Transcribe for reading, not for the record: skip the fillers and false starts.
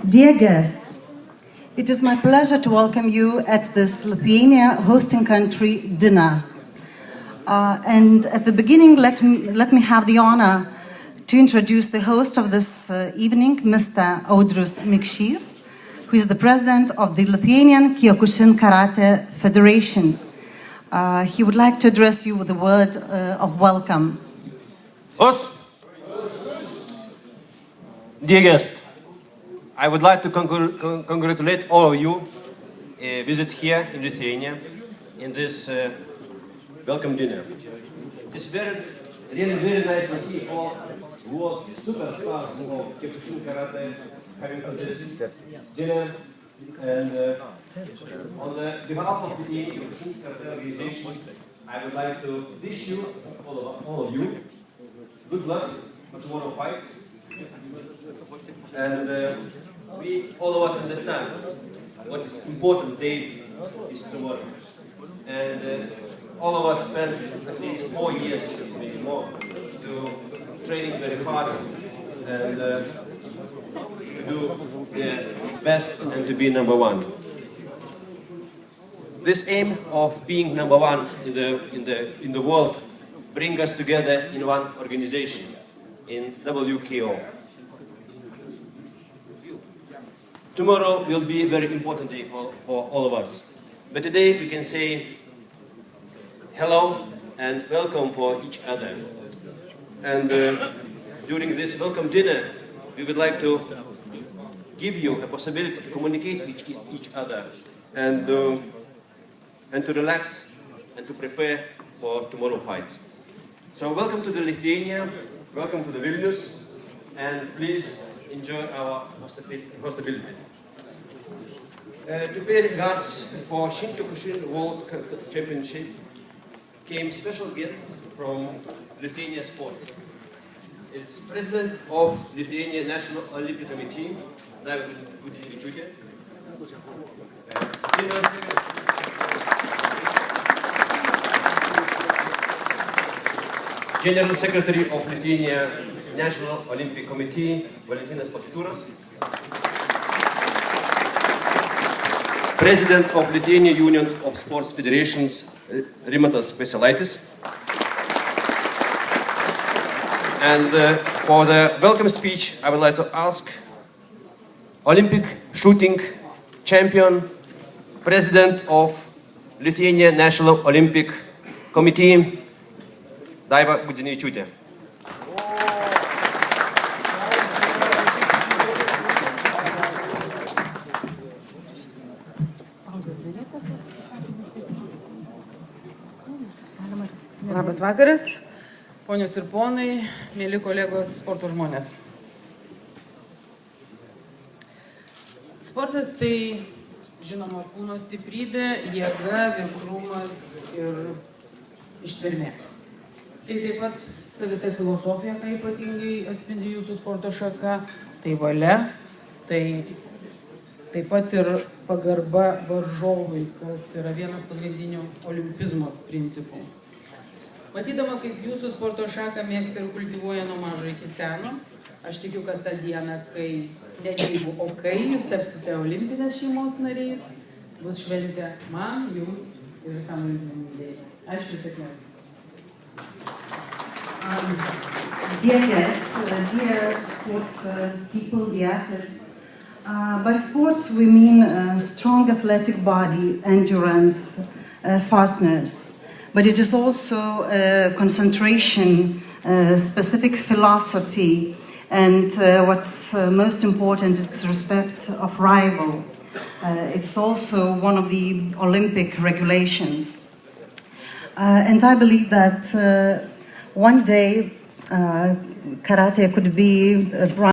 Dear guests, it is my pleasure to welcome you at this Lithuania hosting country dinner. And at the beginning, let me have the honor to introduce the host of this evening, Mr. Audrius Mikšys, who is the president of the Lithuanian Kyokushin Karate Federation. He would like to address you with a word of welcome. Dear guests, I would like to congratulate all of you visit here in Lithuania in this welcome dinner. It's really very nice to see all world superstars of Kyokushin Karate coming to this dinner. And on the behalf of the Kyokushin Karate organization, I would like to wish you, all of you, good luck for tomorrow's fights. And we, all of us, understand what is important day is tomorrow. And all of us spent at least 4 years, maybe more, to training very hard and to do the best and to be number one. This aim of being number one in the world brings us together in one organization, in WKO. Tomorrow will be a very important day for all of us. But today we can say hello and welcome for each other. And during this welcome dinner, we would like to give you a possibility to communicate with each other and to relax and to prepare for tomorrow's fights. So welcome to the Lithuania, welcome to the Vilnius, and please enjoy our hospitality. To pay regards for Shin-Kyokushin World Championship came special guests from Lithuania Sports. It's President of Lithuania National Olympic Committee, Daiva Gudzinevičiūtė. General Secretary of Lithuania National Olympic Committee, Valentinas Pakituras. President of Lithuania Union of Sports Federations, Rimantas Veselaitis. And for the welcome speech, I would like to ask Olympic shooting champion, President of Lithuania National Olympic Committee, Daiva Gudzinevičiūtė. Labas vakaras, ponios ir ponai, mėly kolegos sporto žmonės. Sportas tai, žinoma, kūno stiprybė, jėga, vikrumas ir ištvermė. Tai taip pat savita filosofija, ką ypatingai atspindi jūsų sporto šaka, tai valia, tai taip pat ir pagarba varžovui, kas yra vienas pagrindinių olimpizmo principų. Matydama, kaip jūsų sporto šaką mėgsta ir kultivuoja nuo mažo iki seno, aš tikiu, kad tą dieną, kai, ne jeigu, o kai jūs tapsite olimpinės šeimos nariais, bus šventė man, jums ir visam olimpiniam judėjimui. Ačiū, sėkmės. Dear guests, dear sports people, dear athletes, by sports we mean strong athletic body, endurance, fastness. But it is also concentration, specific philosophy, and what's most important, it's respect of rival. It's also one of the Olympic regulations. And I believe that one day karate could be